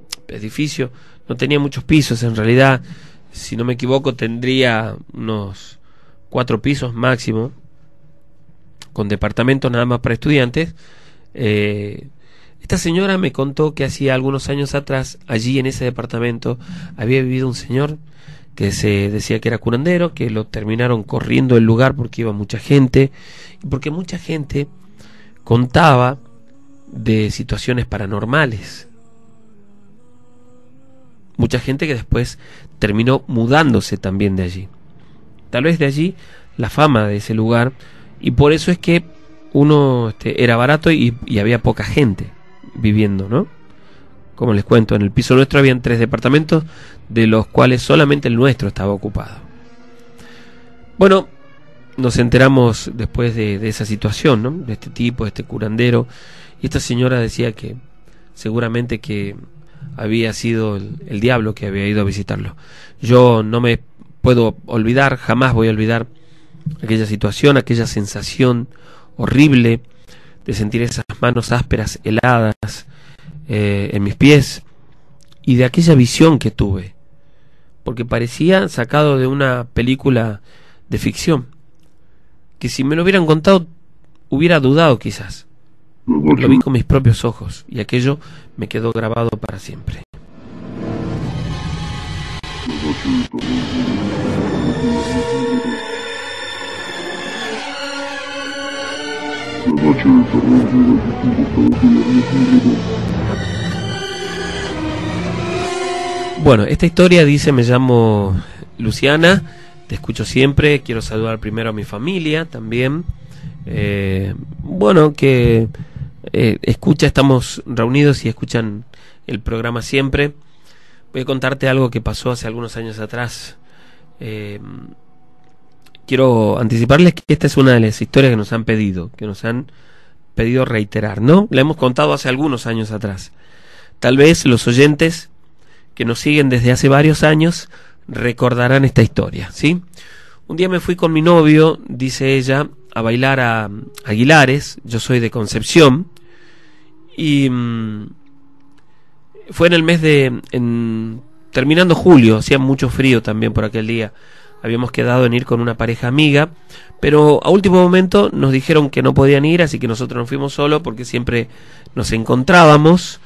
Speaker 3: no tenía muchos pisos, en realidad, si no me equivoco, tendría unos 4 pisos máximo, con departamentos nada más para estudiantes. Esta señora me contó que hacía algunos años atrás, allí en ese departamento, había vivido un señor que se decía que era curandero, que lo terminaron corriendo del lugar porque iba mucha gente, y porque mucha gente contaba de situaciones paranormales. Mucha gente que después terminó mudándose también de allí. Tal vez de allí la fama de ese lugar, y por eso es que era barato y había poca gente viviendo, ¿no? Como les cuento, en el piso nuestro habían 3 departamentos, de los cuales solamente el nuestro estaba ocupado. Bueno, nos enteramos después de esa situación, ¿no? De este tipo, de este curandero, y esta señora decía que seguramente que había sido el diablo que había ido a visitarlo. Yo no me puedo olvidar, jamás voy a olvidar aquella situación, aquella sensación horrible de sentir esas manos ásperas, heladas, en mis pies, y de aquella visión que tuve, porque parecía sacado de una película de ficción, que si me lo hubieran contado hubiera dudado quizás. Lo vi con mis propios ojos y aquello me quedó grabado para siempre. Bueno, esta historia dice: me llamo Luciana, te escucho siempre, quiero saludar primero a mi familia también. Bueno, que escucha, estamos reunidos y escuchan el programa siempre. Voy a contarte algo que pasó hace algunos años atrás. Quiero anticiparles que esta es una de las historias que nos han pedido reiterar, ¿no? La hemos contado hace algunos años atrás. Tal vez los oyentes que nos siguen desde hace varios años recordarán esta historia, ¿sí? Un día me fui con mi novio, dice ella, a bailar a Aguilares. Yo soy de Concepción, y fue en el mes terminando julio, hacía mucho frío también por aquel día. Habíamos quedado en ir con una pareja amiga, pero a último momento nos dijeron que no podían ir, así que nosotros nos fuimos solos, porque siempre nos encontrábamos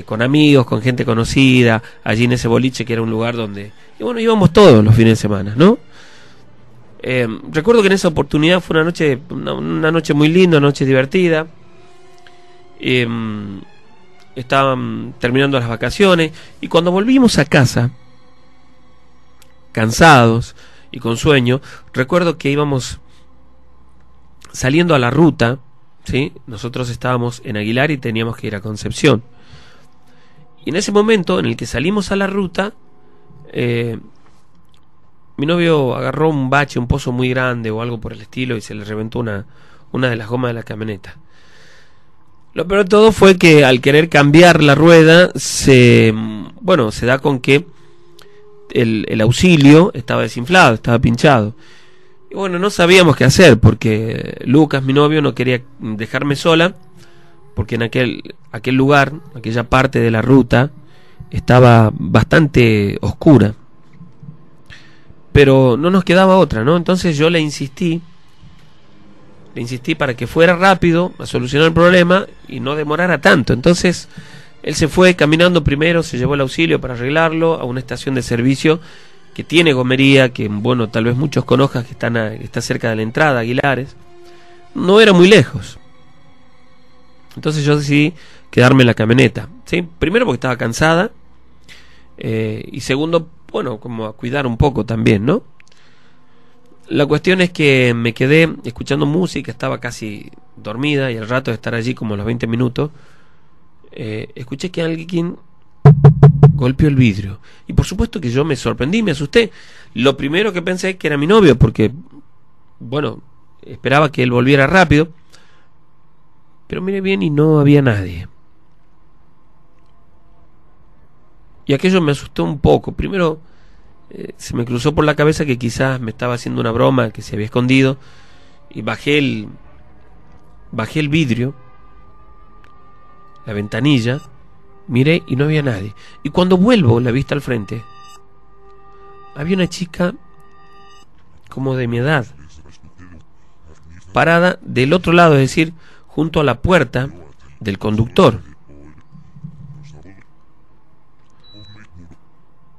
Speaker 3: con amigos, con gente conocida, allí en ese boliche, que era un lugar donde, y bueno, íbamos todos los fines de semana, ¿no? Recuerdo que en esa oportunidad fue una noche muy linda, una noche divertida. Estaban terminando las vacaciones, y cuando volvimos a casa, cansados y con sueño, recuerdo que íbamos saliendo a la ruta, ¿sí? Nosotros estábamos en Aguilar y teníamos que ir a Concepción. Y en ese momento en el que salimos a la ruta, mi novio agarró un bache, un pozo muy grande o algo por el estilo, y se le reventó una de las gomas de la camioneta. Lo peor de todo fue que al querer cambiar la rueda, se da con que el auxilio estaba desinflado, estaba pinchado. Y bueno, no sabíamos qué hacer, porque Lucas, mi novio, no quería dejarme sola, porque en aquel lugar, aquella parte de la ruta, estaba bastante oscura. Pero no nos quedaba otra, ¿no? Entonces yo le insistí para que fuera rápido a solucionar el problema y no demorara tanto. Entonces él se fue caminando primero, se llevó el auxilio para arreglarlo a una estación de servicio que tiene gomería, que bueno, tal vez muchos conozcan, que está cerca de la entrada, Aguilares. No era muy lejos. Entonces yo decidí quedarme en la camioneta, ¿sí? Primero porque estaba cansada, y segundo, bueno, como a cuidar un poco también, ¿no? La cuestión es que me quedé escuchando música, estaba casi dormida, y al rato de estar allí, como a los 20 minutos, escuché que alguien golpeó el vidrio. Y por supuesto que yo me sorprendí, me asusté. Lo primero que pensé que era mi novio, porque, bueno, esperaba que él volviera rápido. Pero miré bien y no había nadie. Y aquello me asustó un poco. Primero se me cruzó por la cabeza que quizás me estaba haciendo una broma, que se había escondido, y bajé el vidrio, la ventanilla, miré y no había nadie. Y cuando vuelvo la vista al frente, había una chica como de mi edad, parada del otro lado, es decir, junto a la puerta del conductor.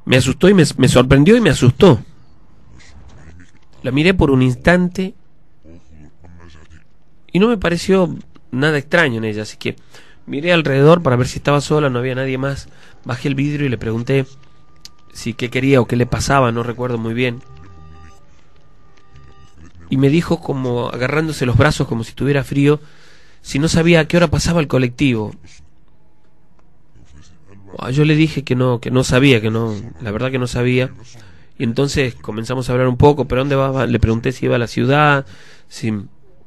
Speaker 3: Me asustó y me sorprendió y me asustó. La miré por un instante y no me pareció nada extraño en ella, así que miré alrededor para ver si estaba sola, no había nadie más. Bajé el vidrio y le pregunté si qué quería o qué le pasaba, no recuerdo muy bien. Y me dijo, como agarrándose los brazos como si tuviera frío, si no sabía a qué hora pasaba el colectivo. Yo le dije que no sabía, la verdad que no sabía. Y entonces comenzamos a hablar un poco, pero ¿dónde va? Le pregunté si iba a la ciudad,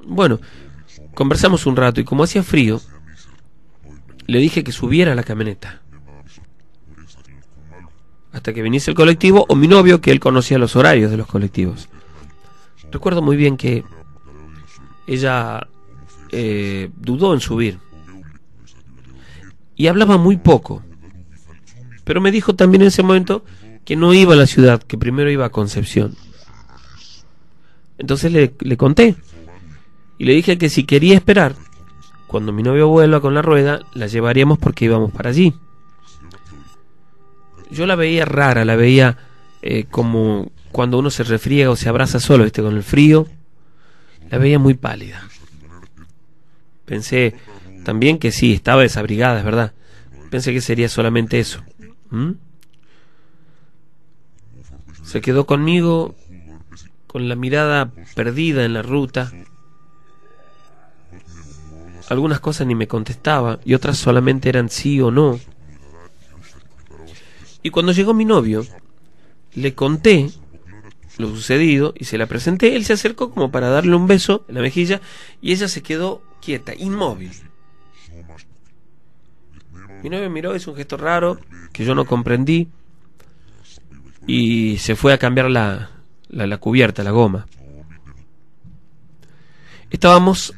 Speaker 3: bueno, conversamos un rato y como hacía frío, le dije que subiera a la camioneta hasta que viniese el colectivo o mi novio, que él conocía los horarios de los colectivos. Recuerdo muy bien que ella dudó en subir y hablaba muy poco, pero me dijo también en ese momento que no iba a la ciudad, que primero iba a Concepción. Entonces le conté y le dije que si quería esperar, cuando mi novio vuelva con la rueda, la llevaríamos porque íbamos para allí. Yo la veía rara, la veía como cuando uno se refriega o se abraza solo, ¿viste? Con el frío, la veía muy pálida. Pensé también que sí, estaba desabrigada, es verdad. Pensé que sería solamente eso. Se quedó conmigo con la mirada perdida en la ruta. Algunas cosas ni me contestaba y otras solamente eran sí o no. Y cuando llegó mi novio, le conté lo sucedido y se la presenté. Él se acercó como para darle un beso en la mejilla y ella se quedó quieta, inmóvil. Mi novio miró, hizo un gesto raro que yo no comprendí y se fue a cambiar la cubierta, la goma. Estábamos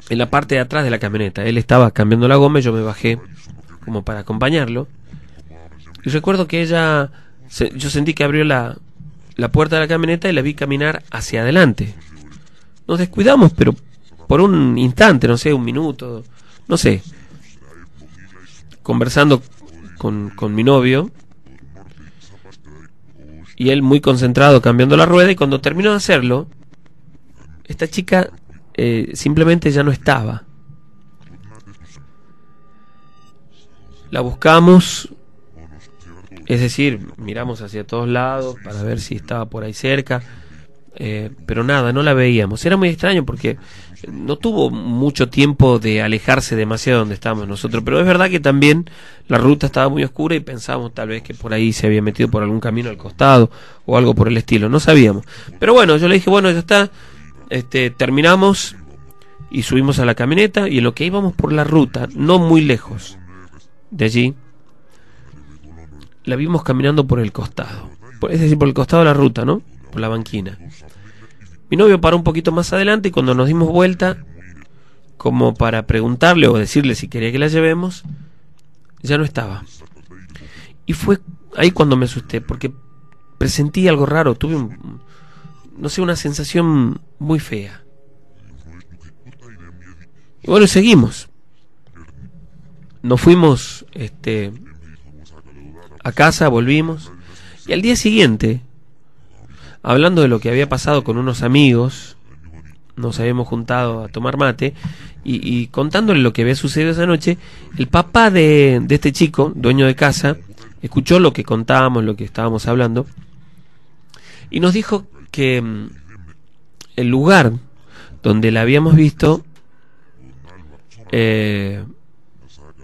Speaker 3: en la parte de atrás de la camioneta. Él estaba cambiando la goma y yo me bajé como para acompañarlo. Y recuerdo que ella, yo sentí que abrió la puerta de la camioneta y la vi caminar hacia adelante. Nos descuidamos, pero por un instante, no sé, un minuto, no sé, conversando con mi novio y él muy concentrado cambiando la rueda. Y cuando terminó de hacerlo, esta chica simplemente ya no estaba. La buscamos, es decir, miramos hacia todos lados para ver si estaba por ahí cerca, pero nada, no la veíamos. Era muy extraño porque no tuvo mucho tiempo de alejarse demasiado de donde estábamos nosotros, pero es verdad que también la ruta estaba muy oscura y pensábamos tal vez que por ahí se había metido por algún camino al costado o algo por el estilo, no sabíamos. Pero bueno, yo le dije, bueno, ya está, terminamos y subimos a la camioneta y en lo que íbamos por la ruta, no muy lejos de allí, la vimos caminando por el costado, es decir, por el costado de la ruta, ¿no? Por la banquina. Mi novio paró un poquito más adelante y cuando nos dimos vuelta, como para preguntarle o decirle si quería que la llevemos, ya no estaba. Y fue ahí cuando me asusté, porque presentí algo raro, tuve no sé, una sensación muy fea. Y bueno, seguimos. Nos fuimos a casa, volvimos. Y al día siguiente, hablando de lo que había pasado con unos amigos, nos habíamos juntado a tomar mate y contándole lo que había sucedido esa noche, el papá de este chico, dueño de casa, escuchó lo que contábamos, lo que estábamos hablando, y nos dijo que el lugar donde la habíamos visto,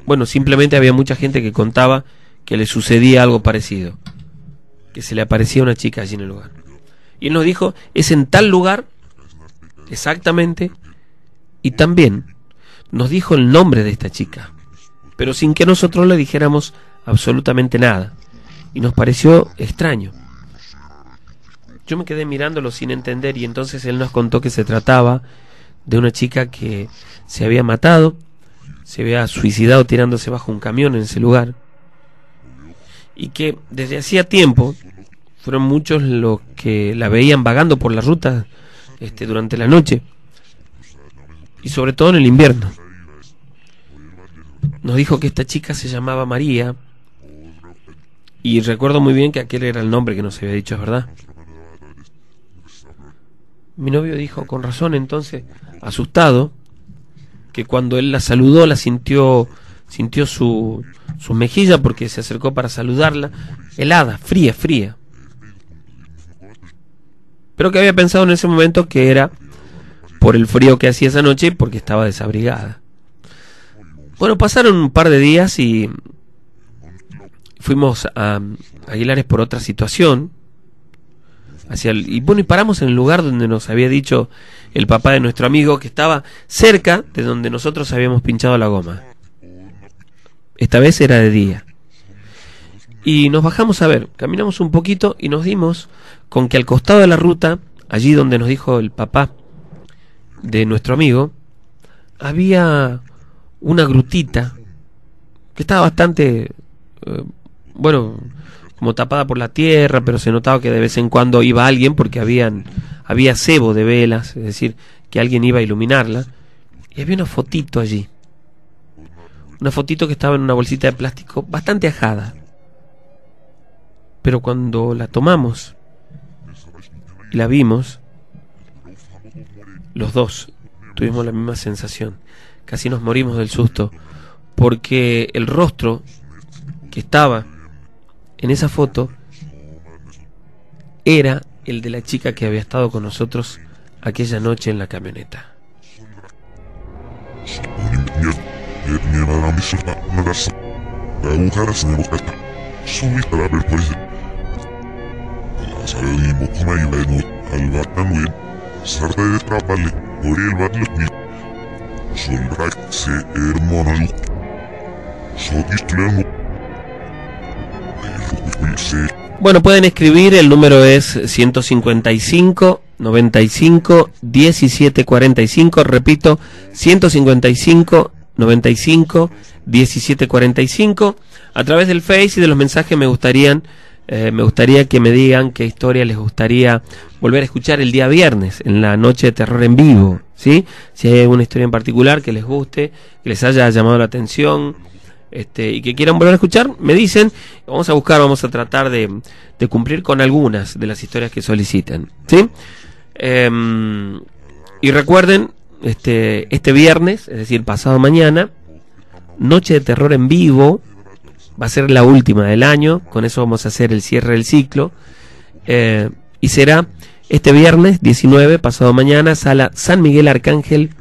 Speaker 3: bueno, simplemente había mucha gente que contaba que le sucedía algo parecido, que se le aparecía una chica allí en el lugar. Y él nos dijo, es en tal lugar, exactamente, y también nos dijo el nombre de esta chica, pero sin que nosotros le dijéramos absolutamente nada. y nos pareció extraño. Yo me quedé mirándolo sin entender y entonces él nos contó que se trataba de una chica que se había matado, se había suicidado tirándose bajo un camión en ese lugar, y que desde hacía tiempo fueron muchos los que la veían vagando por la ruta durante la noche y sobre todo en el invierno. Nos dijo que esta chica se llamaba María y recuerdo muy bien que aquel era el nombre que nos había dicho, es verdad. Mi novio dijo con razón entonces, asustado, que cuando él la saludó la sintió su mejilla, porque se acercó para saludarla, helada, fría. Pero que había pensado en ese momento que era por el frío que hacía esa noche, porque estaba desabrigada. Bueno, pasaron un par de días y fuimos a Aguilares por otra situación. Y paramos en el lugar donde nos había dicho el papá de nuestro amigo, que estaba cerca de donde nosotros habíamos pinchado la goma. Esta vez era de día. Y nos bajamos a ver, caminamos un poquito y nos dimos con que al costado de la ruta, allí donde nos dijo el papá de nuestro amigo, había una grutita que estaba bastante, como tapada por la tierra, pero se notaba que de vez en cuando iba alguien, porque había cebo de velas, es decir, que alguien iba a iluminarla, y había una fotito allí. Una fotito que estaba en una bolsita de plástico bastante ajada. Pero cuando la tomamos y la vimos, los dos tuvimos la misma sensación. Casi nos morimos del susto, porque el rostro que estaba en esa foto era el de la chica que había estado con nosotros aquella noche en la camioneta. Bueno, pueden escribir, el número es 155 95 17 45, repito, 155 95 17 45. A través del Face y de los mensajes me gustaría que me digan qué historia les gustaría volver a escuchar el día viernes, en la noche de terror en vivo, ¿sí? Si hay alguna historia en particular que les guste, que les haya llamado la atención, y que quieran volver a escuchar, me dicen. Vamos a tratar de cumplir con algunas de las historias que soliciten, ¿sí? Y recuerden, este viernes, es decir, pasado mañana, noche de terror en vivo. Va a ser la última del año, con eso vamos a hacer el cierre del ciclo, y será este viernes 19, pasado mañana, sala San Miguel Arcángel,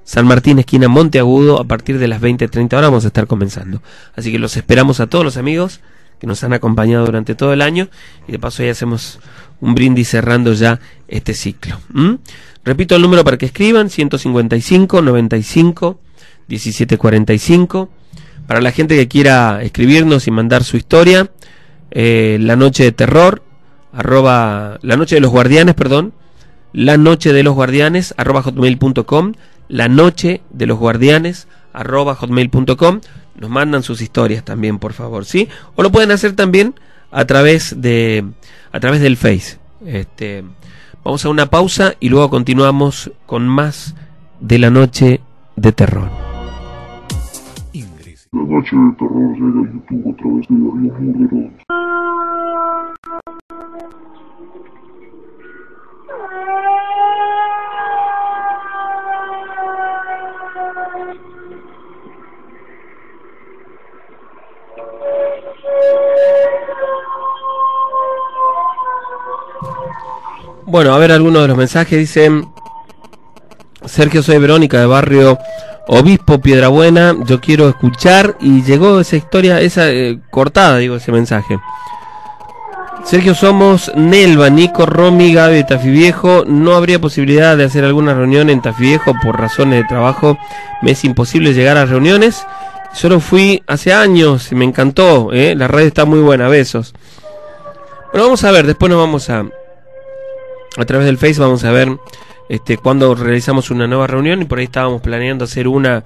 Speaker 3: San Martín, esquina Monteagudo. A partir de las 20:30 horas vamos a estar comenzando. Así que los esperamos a todos los amigos que nos han acompañado durante todo el año, y de paso ya hacemos un brindis cerrando ya este ciclo. Repito el número para que escriban: 155 95 17 45. Para la gente que quiera escribirnos y mandar su historia, la noche de terror, la noche de los guardianes, @hotmail.com, la noche de los guardianes @hotmail.com. Nos mandan sus historias también, por favor, ¿sí? O lo pueden hacer también a través del Face. Vamos a una pausa y luego continuamos con más de la noche de terror.
Speaker 1: La noche de terror llega a YouTube a través de Diario Murderón.
Speaker 3: Bueno, a ver algunos de los mensajes. Dicen: Sergio, soy Verónica de barrio Obispo Piedrabuena, yo quiero escuchar. Y llegó esa historia, cortada, ese mensaje. Sergio, somos Nelva, Nico, Romy, Gaby de Tafí Viejo. No habría posibilidad de hacer alguna reunión en Tafí Viejo por razones de trabajo. Me es imposible llegar a reuniones Yo lo fui hace años y me encantó, la radio está muy buena, besos. Bueno, vamos a ver, después nos vamos a través del Face vamos a ver cuando realizamos una nueva reunión, y por ahí estábamos planeando hacer una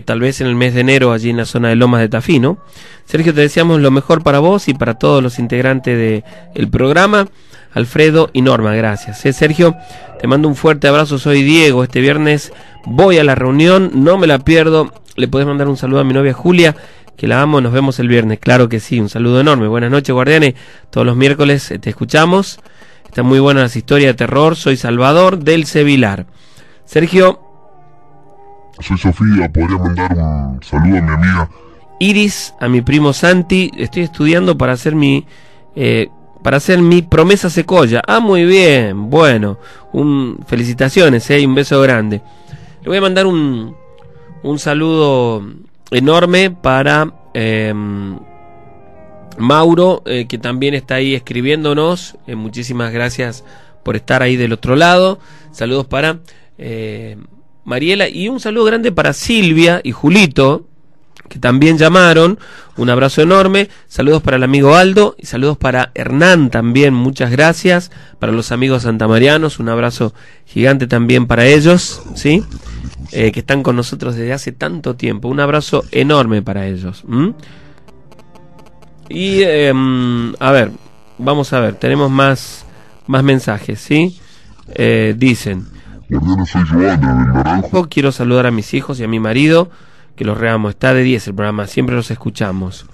Speaker 3: tal vez en el mes de enero allí en la zona de Lomas de Tafí, ¿no? Sergio, te deseamos lo mejor para vos y para todos los integrantes del programa. Alfredo y Norma, gracias. Sergio, te mando un fuerte abrazo, soy Diego, este viernes voy a la reunión, no me la pierdo. Le podés mandar un saludo a mi novia Julia, que la amo, nos vemos el viernes. Claro que sí, un saludo enorme. Buenas noches, guardianes, todos los miércoles te escuchamos. Están muy buenas las historias de terror. Soy Salvador del Sevilar. Sergio.
Speaker 1: Soy Sofía, podría mandar un saludo a mi amiga
Speaker 3: Iris, a mi primo Santi. Estoy estudiando para hacer mi promesa Secoya. Ah, muy bien, bueno, felicitaciones, y un beso grande. Le voy a mandar un saludo enorme para Mauro, que también está ahí escribiéndonos. Muchísimas gracias por estar ahí del otro lado. Saludos para Mariela, y un saludo grande para Silvia y Julito, que también llamaron. Un abrazo enorme. Saludos para el amigo Aldo y saludos para Hernán también, muchas gracias. Para los amigos santamarianos, un abrazo gigante también para ellos, ¿sí? Que están con nosotros desde hace tanto tiempo. Un abrazo enorme para ellos. Y a ver, vamos a ver, tenemos más mensajes, ¿sí? Dicen:
Speaker 1: Guardiana, soy Joana del Naranjo.
Speaker 3: Quiero saludar a mis hijos y a mi marido, que los reamo. Está de 10 el programa, siempre los escuchamos.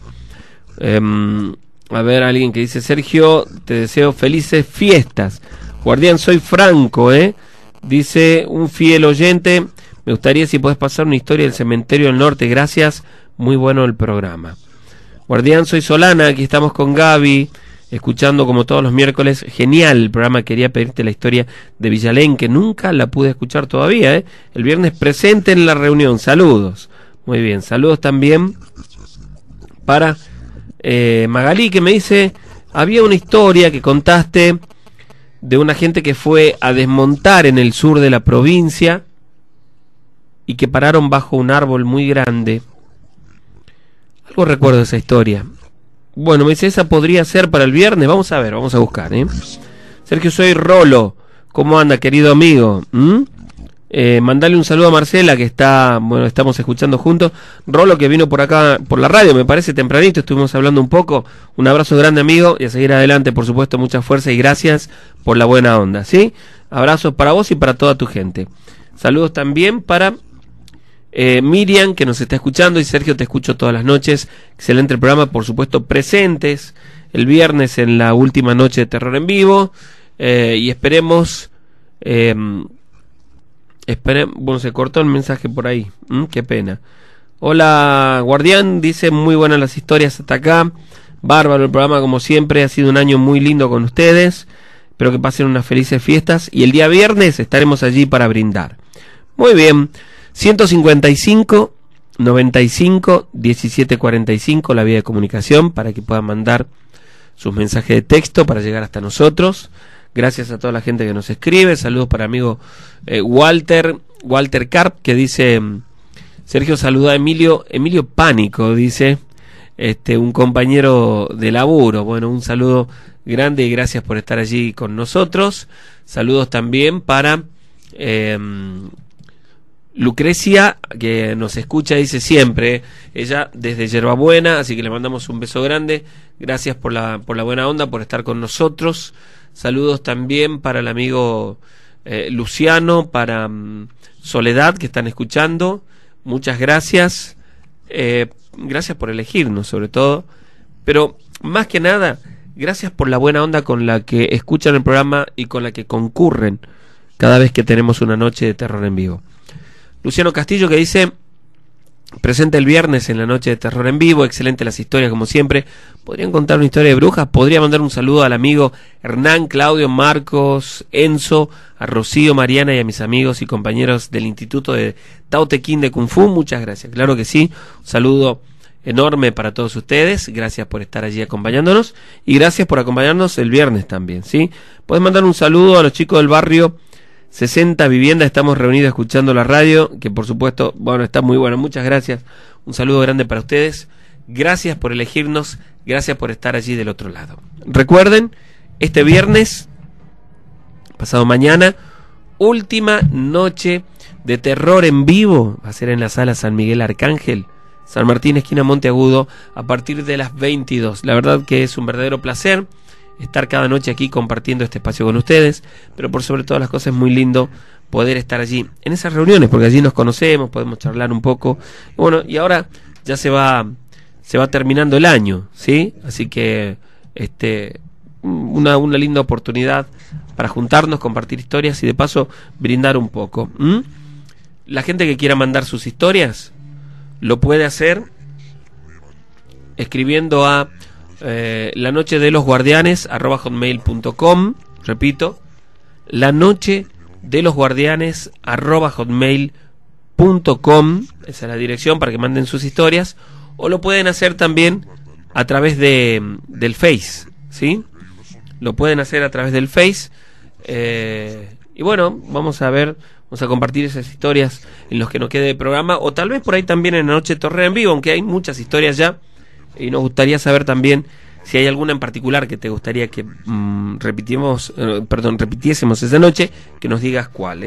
Speaker 3: A ver, alguien que dice: Sergio, te deseo felices fiestas. Guardián, soy Franco, dice un fiel oyente: me gustaría si podés pasar una historia del cementerio del norte, gracias, muy bueno el programa. Guardián, soy Solana, aquí estamos con Gaby, escuchando como todos los miércoles. Genial el programa, quería pedirte la historia de Villalén, que nunca la pude escuchar todavía, el viernes presente en la reunión, saludos. Muy bien, saludos también para Magalí, que me dice: había una historia que contaste de una gente que fue a desmontar en el sur de la provincia y que pararon bajo un árbol muy grande. Algo recuerdo de esa historia. Bueno, me dice, esa podría ser para el viernes. Vamos a ver, vamos a buscar, Sergio, soy Rolo. ¿Cómo anda, querido amigo? Mandale un saludo a Marcela, que estamos escuchando juntos. Rolo, que vino por acá, por la radio, me parece, tempranito, estuvimos hablando un poco. Un abrazo grande, amigo, y a seguir adelante, por supuesto, mucha fuerza y gracias por la buena onda, ¿sí? Abrazos para vos y para toda tu gente. Saludos también para Miriam, que nos está escuchando, y Sergio, te escucho todas las noches. Excelente el programa, por supuesto, presentes el viernes en la última noche de Terror en Vivo, y esperemos... bueno, se cortó el mensaje por ahí, qué pena. Hola, Guardián, dice: muy buenas las historias hasta acá, bárbaro el programa como siempre, ha sido un año muy lindo con ustedes, espero que pasen unas felices fiestas y el día viernes estaremos allí para brindar. Muy bien, 155 95 17 45 la vía de comunicación para que puedan mandar sus mensajes de texto para llegar hasta nosotros. Gracias a toda la gente que nos escribe. Saludos para amigo Walter Carp, que dice: Sergio, saluda a Emilio Pánico, dice un compañero de laburo. Bueno, un saludo grande y gracias por estar allí con nosotros. Saludos también para Lucrecia, que nos escucha, dice siempre, ella desde Yerbabuena, así que le mandamos un beso grande. Gracias por la buena onda, por estar con nosotros. Saludos también para el amigo Luciano, para Soledad, que están escuchando. Muchas gracias. Gracias por elegirnos, sobre todo. Pero más que nada, gracias por la buena onda con la que escuchan el programa y con la que concurren cada vez que tenemos una noche de terror en vivo. Luciano Castillo, que dice: presente el viernes en la noche de terror en vivo, excelente las historias como siempre. ¿Podrían contar una historia de brujas? Podría mandar un saludo al amigo Hernán, Claudio, Marcos, Enzo, a Rocío, Mariana y a mis amigos y compañeros del Instituto de Tao Te Ching de Kung Fu. Muchas gracias, claro que sí. Un saludo enorme para todos ustedes. Gracias por estar allí acompañándonos y gracias por acompañarnos el viernes también, ¿sí? Puedes mandar un saludo a los chicos del barrio 60 viviendas estamos reunidos escuchando la radio, que por supuesto, bueno, está muy bueno. Muchas gracias. Un saludo grande para ustedes. Gracias por elegirnos, gracias por estar allí del otro lado. Recuerden, este viernes, pasado mañana, última noche de terror en vivo, va a ser en la sala San Miguel Arcángel, San Martín, esquina Monteagudo, a partir de las 22. La verdad que es un verdadero placer estar cada noche aquí compartiendo este espacio con ustedes, pero por sobre todas las cosas es muy lindo poder estar allí en esas reuniones, porque allí nos conocemos, podemos charlar un poco. Bueno, y ahora ya se va terminando el año, ¿sí? Así que una linda oportunidad para juntarnos, compartir historias y de paso brindar un poco. La gente que quiera mandar sus historias lo puede hacer escribiendo a lanochedelosguardianes@hotmail.com. Repito, lanochedelosguardianes@hotmail.com. Esa es la dirección para que manden sus historias. O lo pueden hacer también a través del Face, ¿sí? Lo pueden hacer a través del Face. Y bueno, vamos a compartir esas historias en los que nos quede de programa, o tal vez por ahí también en la noche Torrea en vivo, aunque hay muchas historias ya, y nos gustaría saber también si hay alguna en particular que te gustaría que repitiésemos esa noche, que nos digas cuál,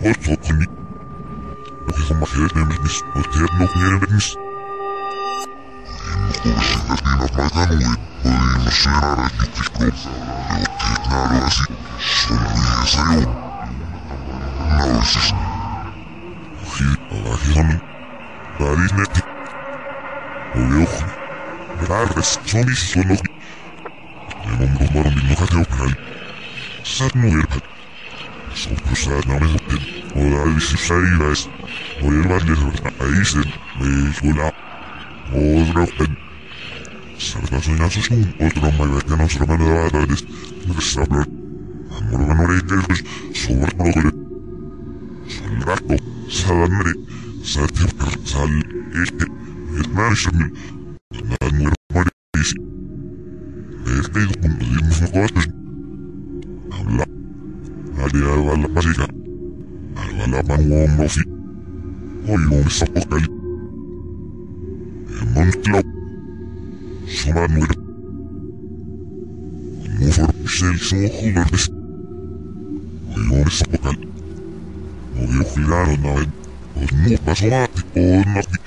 Speaker 1: Ocho con mi. Lo que son mujeres de mis. Ustedes no quieren ver mis. Y no cubres las minas matan, güey. Podemos ser ahora y que crop. Yo que claro así. Solo y esa yo. No veces. Oji, abajo son. Daris neti. Ojo. Verarres. Son mis son oji. El hombre humano mi no jateo penal. Sad no verpat. Son cruzadas no me sopen. O da visibilidades. O hierbas les ahí me escola. Otra pen. Sarda soñazo son otro mai vecchia nostra mano da tardes. Restabler. Amor vanore que sobre brocole. Sal rato. Sadanre. Satir sal et management. Nada mujer marisi. Este es punto de un costes. Habla. Nadie alba la pasica. Alba la mano mofi. Hoy no me sapo cali. El montlo. Suma mujer. No for pisel son jugadores. Hoy no me sapo cali. No veo jugar o nada. Os no paso mate o nati.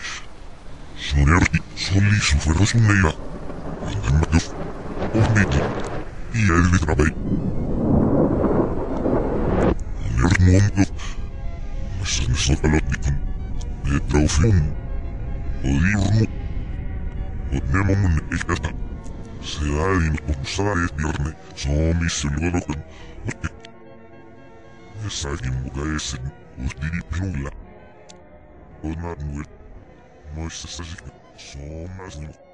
Speaker 1: Sonerti. Soli su ferro su neira. Andando. Os neti. Y el de trabajo. Mondo, mas não só calótico, é trofim, o livro, o nemo esta, cidade no compulsar é piorne, só me se logrou com, essa aqui muda esse, os diripinula, o nada não é, mas essa aqui, só mais não.